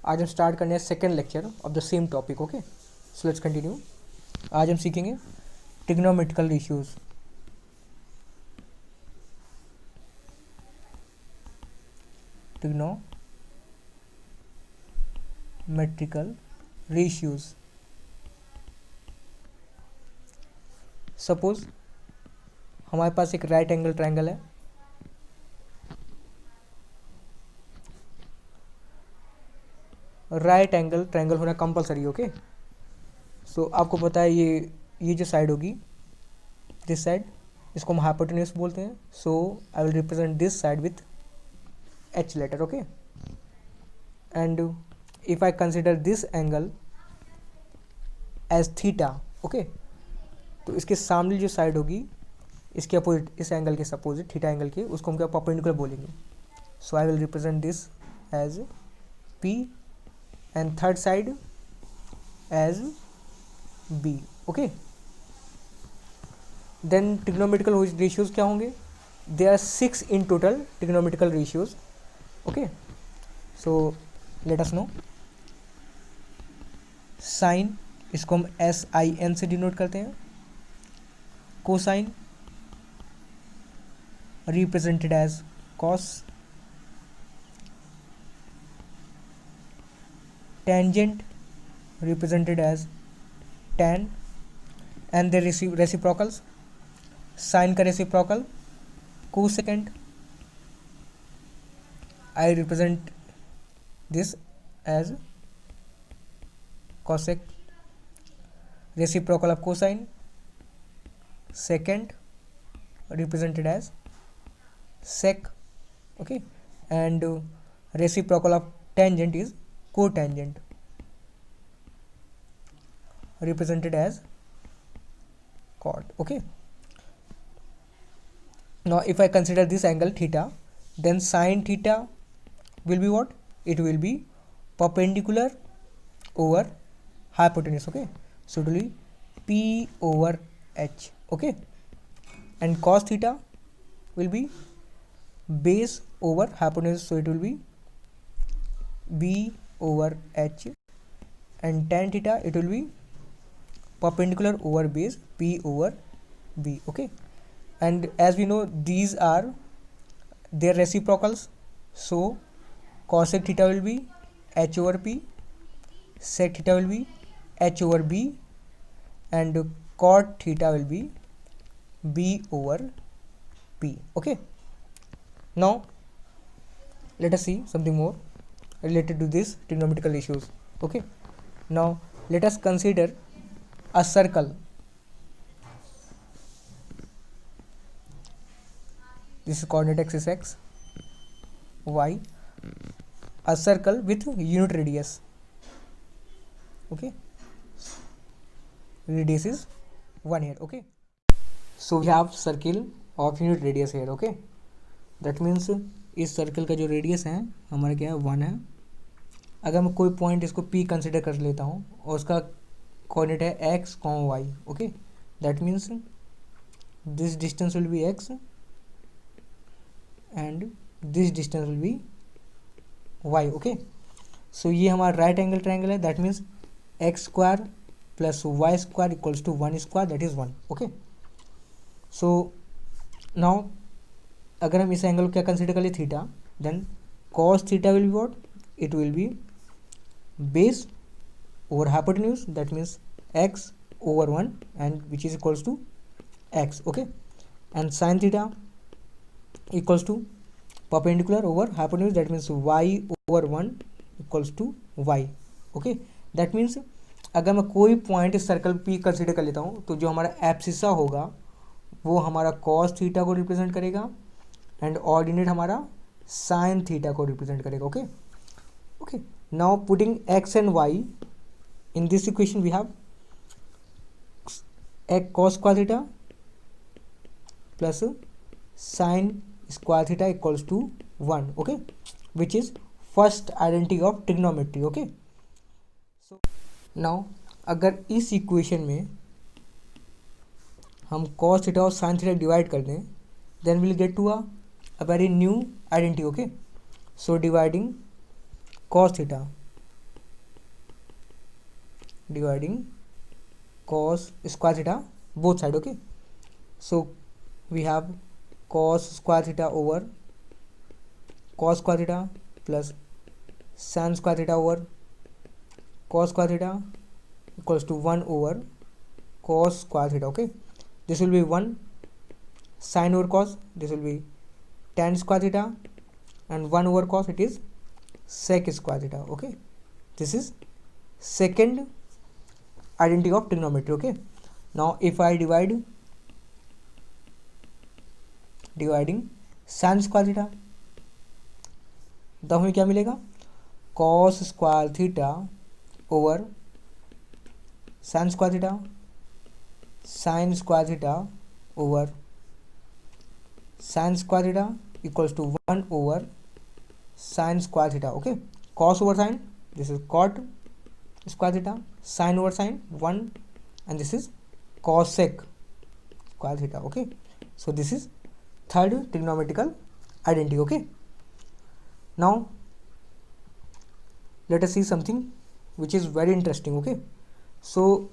आज हम स्टार्ट करने हैं second lecture of the same topic. Okay, so let's continue. आज हम सीखेंगे trigonometrical ratios. Trigonometrical ratios. Suppose हमारे पास एक राइट एंगल ट्रायंगल है. राइट एंगल ट्रायंगल होना कंपलसरी. ओके, सो आपको पता है ये जो साइड होगी, दिस साइड, इसको हम हाइपोटेन्यूज बोलते हैं. So I will represent this side with H letter. Okay, and if I consider this angle as theta. Okay, तो इसके सामने जो साइड होगी, इसके अपोजिट, इस एंगल के अपोजिट थीटा एंगल के, उसको हम क्या परपेंडिकुलर बोलेंगे. So I will represent this as P and third side as B. Okay, then trigonometrical ratios क्या होंगे? There are 6 in total trigonometrical ratios. Okay, so let us know. Sine, इसको हम SIN से डिनोट करते हैं. Cosine represented as cos. Tangent represented as tan, and the reciprocals. Sine का reciprocal cosecant, I represent this as cosec. Reciprocal of cosine, secant, represented as sec. Okay, and reciprocal of tangent is cotangent, represented as cot. Okay, now if I consider this angle theta, then sine theta will be what? It will be perpendicular over hypotenuse. Okay, so it will be P over H. Okay, and cos theta will be base over hypotenuse, so it will be B over H, and tan theta it will be perpendicular over base, P over B. Okay, and as we know, these are their reciprocals, so cosec theta will be H over P, sec theta will be H over B, and cot theta will be B over P. Okay, now let us see something more related to this trigonometrical ratios. Okay, now let us consider a circle. This is coordinate axis x, y, a circle with unit radius. Okay, radius is 1 here. Okay, so we have circle of unit radius here. Okay, that means इस circle का जो radius है हमारा क्या है, 1 है. अगर मैं कोई पॉइंट इसको P कंसिडर कर लेता हूँ और उसका कोऑर्डिनेट है x, y. Okay, that means this distance will be x and this distance will be y. Okay, so ये हमारा राइट एंगल ट्रायंगल है. That means x square plus y square equals to 1 square, that is 1. Okay, so now अगर हम इस angle को क्या consider कर ले, theta, then cos theta will be what? It will be base over hypotenuse, that means x over 1, and which is equals to x. Okay, and sin theta equals to perpendicular over hypotenuse, that means y over 1 equals to y. Okay, that means अगर मैं कोई point इस circle P consider कर लेता हूँ तो जो हमारा एब्सिसा होगा वो हमारा cos थीटा को रिप्रेजेंट करेगा एंड ऑर्डिनेट हमारा sin थीटा को रिप्रेजेंट करेगा. Okay, okay, now putting x and y in this equation, we have cos square theta plus sin square theta equals to 1. Okay, which is first identity of trigonometry. Okay, so now अगर इस equation में हम cos theta और sin theta divide कर दें, then we'll get to a very new identity. Okay, so dividing cos theta dividing cos square theta both side. Okay, so we have cos square theta over cos square theta plus sin square theta over cos square theta equals to 1 over cos square theta. Okay, this will be 1 sin over cos, this will be tan square theta, and 1 over cos, it is sec square theta. Okay, this is second identity of trigonometry. Okay, now if I dividing sin square theta, तो हमें क्या मिलेगा, cos square theta over sin square theta, sin square theta over sin square theta equals to 1 over sin square theta. Okay, cos over sin, this is cot square theta, sin over sin 1, and this is cosec square theta. Okay, so this is third trigonometrical identity. Okay, now let us see something which is very interesting. Okay, so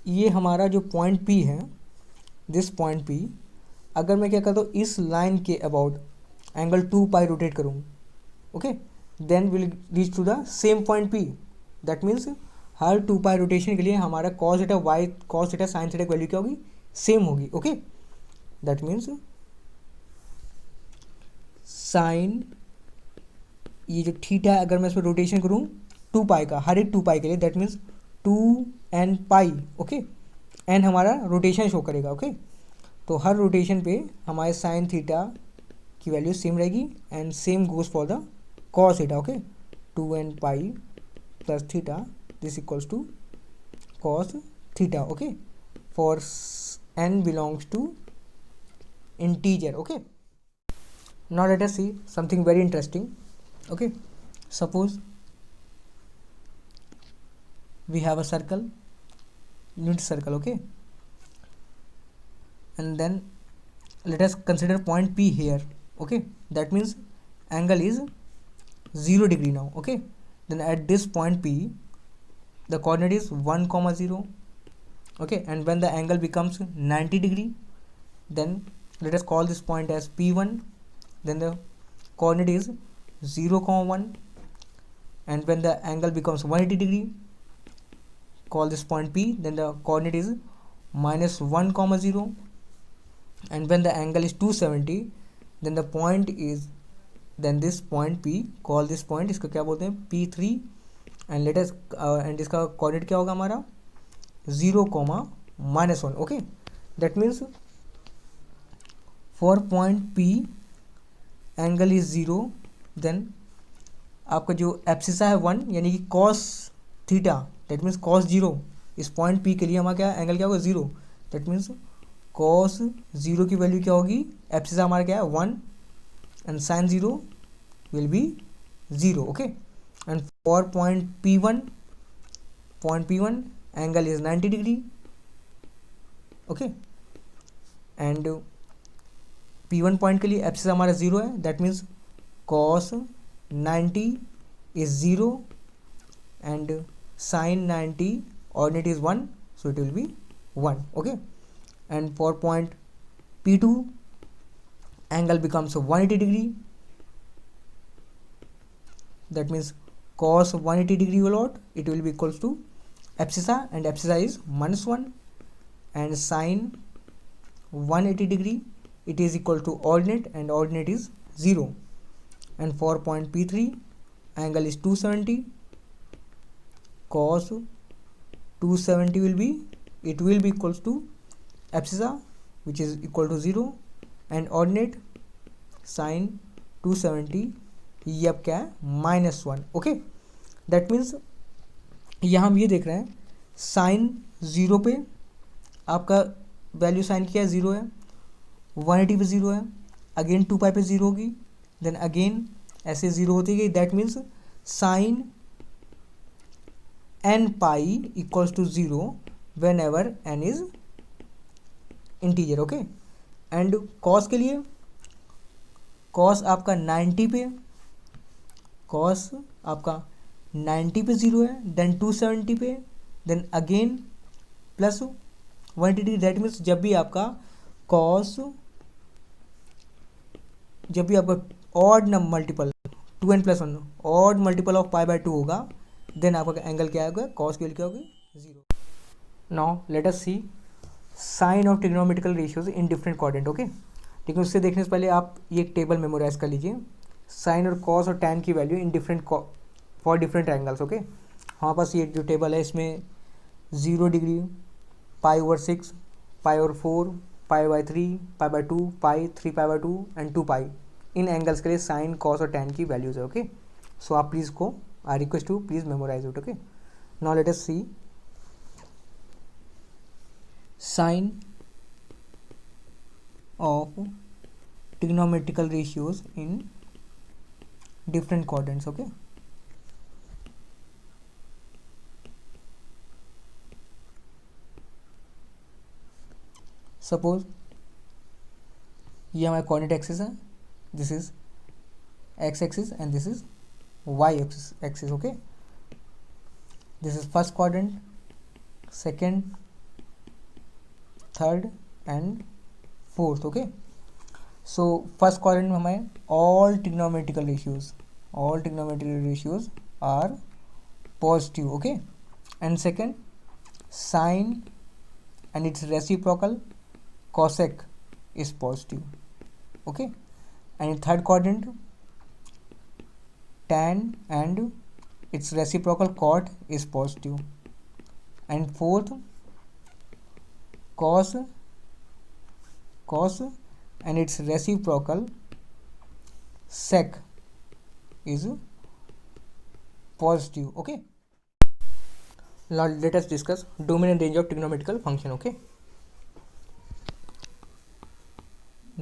ये हमारा जो point P है, this point P, अगर मैं क्या करता हूँ इस लाइन के अबाउट एंगल 2 पाई रोटेट करूँ, okay, then will reach to the same point P. That means हर 2 पाई रोटेशन के लिए हमारा cos थीटा y cos थीटा sin थीटा की वैल्यू क्या होगी, सेम होगी. ओके, दैट मीन्स साइन, ये जो थीटा अगर मैं इस पर रोटेशन करूँ 2 पाई का, हर एक 2 पाई के लिए, that means 2n pi. Okay, n हमारा रोटेशन शो करेगा. ओके, तो हर रोटेशन पे हमारे साइन थीटा की वैल्यू सेम रहेगी, and same goes for the cos theta. Okay, 2n pi plus theta, this equals to cos theta. Okay, for n belongs to integer. Okay, now let us see something very interesting. Okay, suppose we have a circle, unit circle. Okay, and then let us consider point P here. Okay, that means angle is 0 degree now. Okay, then at this point P the coordinate is 1 comma 0. Okay, and when the angle becomes 90 degree, then let us call this point as P1. Then the coordinate is 0 comma 1, and when the angle becomes 180 degree, call this point P, then the coordinate is minus 1 comma 0, and when the angle is 270, then the point is, then this point P, call this point, इसको क्या बोलते हैं, P3, and let us and इसका coordinate क्या होगा हमारा 0 comma minus 1. Okay, that means for point P angle is 0, then आपका जो एप्सिसा है 1, यानी कि cos theta, that means cos 0, इस पॉइंट P के लिए हमारा क्या एंगल क्या होगा 0. दैट मीन्स कॉस 0 की वैल्यू क्या होगी, एप्सिसा हमारा क्या है 1, and sine 0 will be 0. Okay, and for point P1 angle is 90 degree. Okay, and P1 point के लिए एप्सिस हमारा 0 है, that means cos 90 is 0, and sine 90 ordinate is 1, so it will be 1. Okay, and for point P2 angle becomes 180 degree. That means cos 180 degree will out, it will be equals to abscissa, and abscissa is -1, and sin 180 degree, it is equal to ordinate, and ordinate is 0. And for point P3 angle is 270, cos 270 will be, it will be equals to abscissa, which is equal to 0, and ordinate sin 270, ये अब क्या है -1. Okay, that means यहाँ हम ये देख रहे हैं साइन 0 पे आपका वैल्यू साइन क्या है 0 है, 180 पे 0 है, अगेन 2 पाई पे 0 होगी, देन अगेन ऐसे 0 होती गई. That means sine n pi equals to 0 whenever n is integer. Okay, and cos के लिए कॉस आपका 90 पे, कॉस आपका 90 पे 0 है, देन 270 पे, then again plus 180, that means जब भी आपका odd multiple 2n+1 odd multiple of π/2 होगा, देन आपका एंगल क्या होगा, कॉस की वैल्यू क्या होगी, 0। Now let us see sign of trigonometrical ratios in different quadrant. Okay, लेकिन उससे देखने से पहले आप ये टेबल मेमोराइज कर लीजिए, साइन और कॉस और टैन की value in different for different angles. Okay, हमारे पास ये जो टेबल है इसमें 0 डिग्री, π/6, π/4, π/3, π/2, π, 3π/2 एंड 2π इन एंगल्स के लिए साइन कॉस और टैन की वैल्यूज है। ओके, सो आप प्लीज़ को I request to please memorize it. Okay, now let us see sign of trigonometrical ratios in different quadrants. Okay, suppose ये हमारा coordinate axis है, this is x axis and this is y axis. Okay, this is first quadrant, second, third and fourth. Okay, so first quadrant में हमें all trigonometrical ratios are positive. Okay, and second sine and its reciprocal cosec is positive. Okay, and in third quadrant tan and its reciprocal cot is positive, and fourth cos and its reciprocal sec is positive. Okay, now let us discuss domain and range of trigonometrical function. Okay,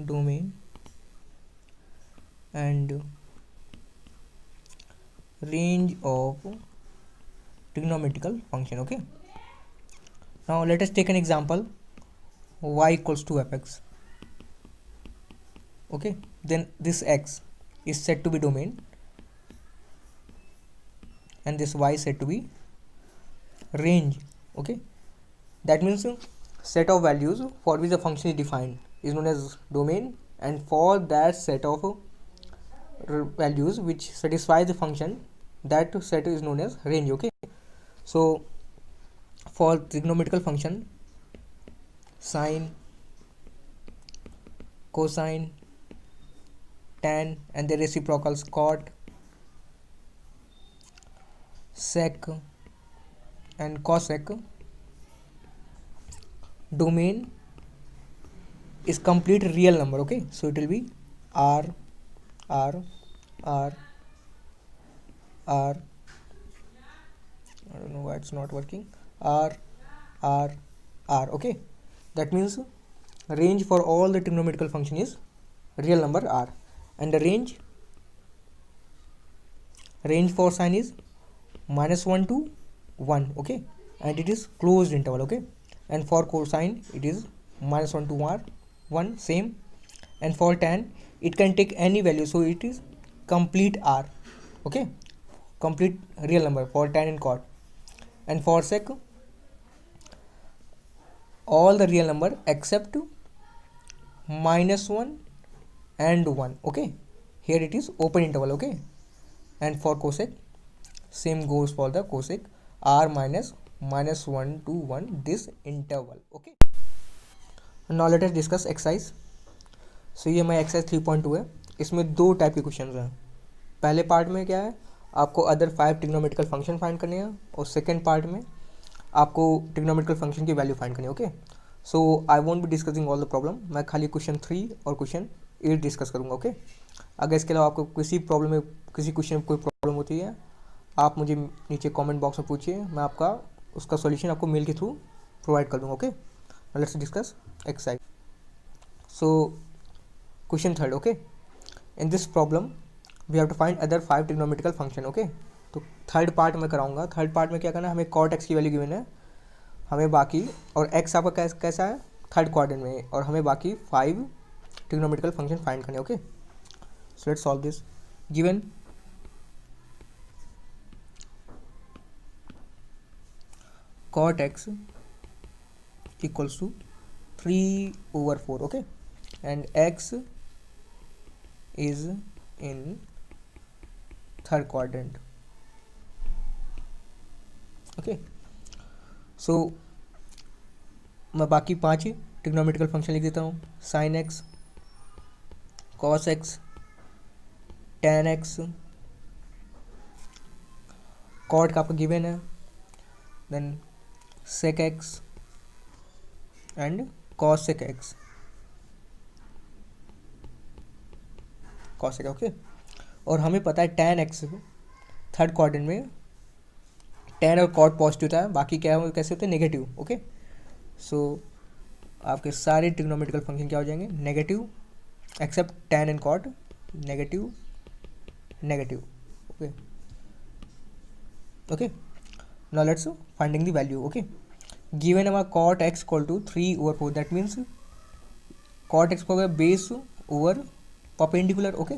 domain and range of trigonometrical function. Okay, now let us take an example, y equals to fx. Okay, then this x is said to be domain and this y is said to be range. Okay, that means set of values for which the function is defined is known as domain, and for that set of values which satisfy the function, that set is known as range. Okay, so for trigonometrical function sine, cosine, tan and their reciprocals cot, sec and cosec, domain is complete real number. Okay, so it will be r r r r, I don't know why it's not working, r r r. Okay, that means range for all the trigonometrical function is real number r, and the range for sine is -1 to 1. Okay, and it is closed interval. Okay, and for cosine it is -1 to r 1, same, and for tan it can take any value, so it is complete r. Okay, complete real number for tan and cot, and for sec all the real number except -1 and 1. Okay, here it is open interval. Okay, and for cosec same goes for the cosec, r minus -1 to 1 this interval. Okay, now let us discuss exercise. सो ये हमारी exercise 3.2 है, इसमें दो type के question हैं। पहले part में क्या है, आपको अदर 5 ट्रिग्नोमेट्रिकल फंक्शन फाइंड करने हैं, और सेकंड पार्ट में आपको ट्रिग्नोमेट्रिकल फंक्शन की वैल्यू फाइंड करनी है। Okay, so I won't be discussing all the problem, मैं खाली क्वेश्चन 3 और क्वेश्चन 8 डिस्कस करूँगा। ओके, अगर इसके अलावा आपको किसी प्रॉब्लम में किसी क्वेश्चन में कोई प्रॉब्लम होती है, आप मुझे नीचे कॉमेंट बॉक्स में पूछिए, मैं आपका उसका सोल्यूशन आपको मेल के थ्रू प्रोवाइड कर दूँगा। Okay, let's discuss exercise. So question third. Okay, in this problem we have to find other 5 trigonometrical function. Okay, तो थर्ड पार्ट में कराऊंगा। थर्ड पार्ट में क्या करना है, हमें कॉट एक्स की वैल्यू गिवन है, हमें बाकी, और एक्स आपका कैसा है थर्ड क्वाड्रेंट में, और हमें बाकी 5 ट्रिग्नोमेट्रिकल फंक्शन फाइंड करने। Okay, so let's solve this. Given cot x equals to 3/4, okay, and x is in third quadrant, okay. So मैं बाकी 5 ट्रिग्नोमेट्रिकल फंक्शन लिख देता हूँ। Sine x, cos x, tan x, cot का आपका given है, then sec x and cosec x, cosec, okay. और हमें पता है टेन एक्स थर्ड क्वाड्रेंट में टेन और कॉट पॉजिटिव था, बाकी क्या कैसे होते हैं नेगेटिव, ओके। सो आपके सारे ट्रिग्नोमेट्रिकल फंक्शन क्या हो जाएंगे negative, except tan and cot, negative negative, okay okay. Now let's finding the value, okay. Given हमारा cot x equal to 3/4, that means cot x को हो गया बेस ओवर परपेंडिकुलर, ओके।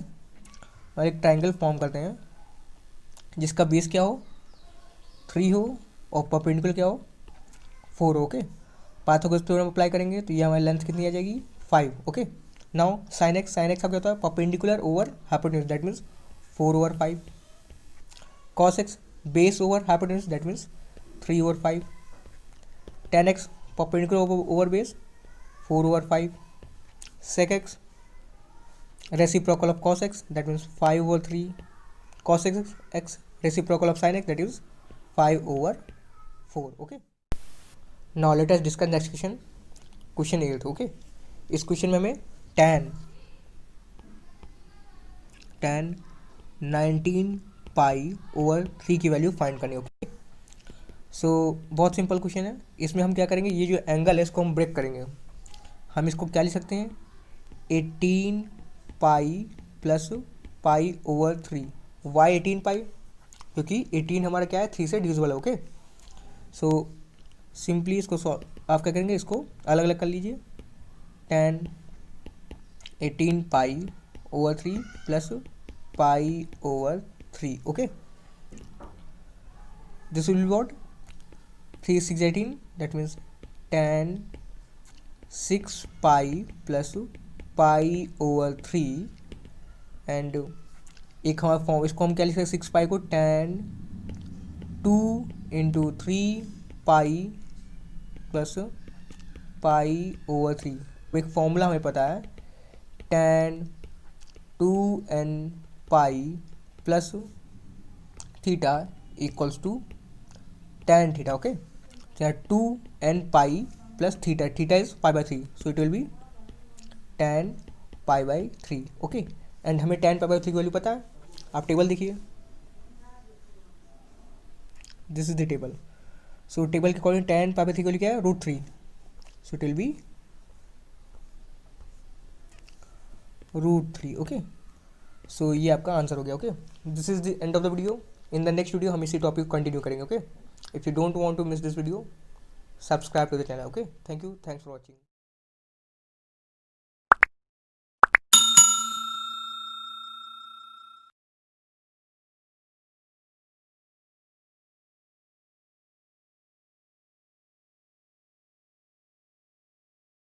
और एक ट्राइंगल फॉर्म करते हैं जिसका बेस क्या हो 3 हो और परपेंडिकुलर क्या हो 4 हो, ओके। पाइथागोरस थ्योरम अप्लाई करेंगे तो ये हमारी लेंथ कितनी आ जाएगी 5, ओके। नाउ साइन एक्स का क्या होता है perpendicular over hypotenuse, that means 4/5। Cos x base over hypotenuse, that means 3/5। Tan x perpendicular over base 4/5। Sec x reciprocal of cos x, that means 5/3. cos x reciprocal of sin x, that is 5/4, okay. Now let us discuss next question, question 8, okay. इस question में हमें tan 19π/3 की value find करनी है, okay. सो बहुत simple question है। इसमें हम क्या करेंगे, ये जो एंगल है इसको हम ब्रेक करेंगे। हम इसको क्या लिख सकते हैं 18π + π/3। वाई 18π, क्योंकि 18 हमारा क्या है 3 से डिविजिबल है, ओके। सो सिंपली इसको आप क्या करेंगे, इसको अलग अलग कर लीजिए। tan 18π/3 + π/3, okay. This will be what 3 6 18, that means tan 6π + π/3 and एक हमारा फॉर्म, इसको हम क्या लिख सकते हैं 6π को tan 2 × 3π + π/3। एक फॉर्मूला हमें पता है tan 2nπ + θ = tan θ, okay. 2nπ + θ, θ is π/3, so it will be tan π/3, okay. And हमें tan π/3 की वैल्यू पता है, आप टेबल देखिए, this is the table. So table के अकॉर्डिंग tan π/3 की वैल्यू क्या है √3, so it will be √3, okay. So ये आपका आंसर हो गया, okay. This is the end of the video. In the next video हम इसी टॉपिक को कंटिन्यू करेंगे, okay. If you don't want to miss this video, subscribe to the channel, okay. Thank you, thanks for watching.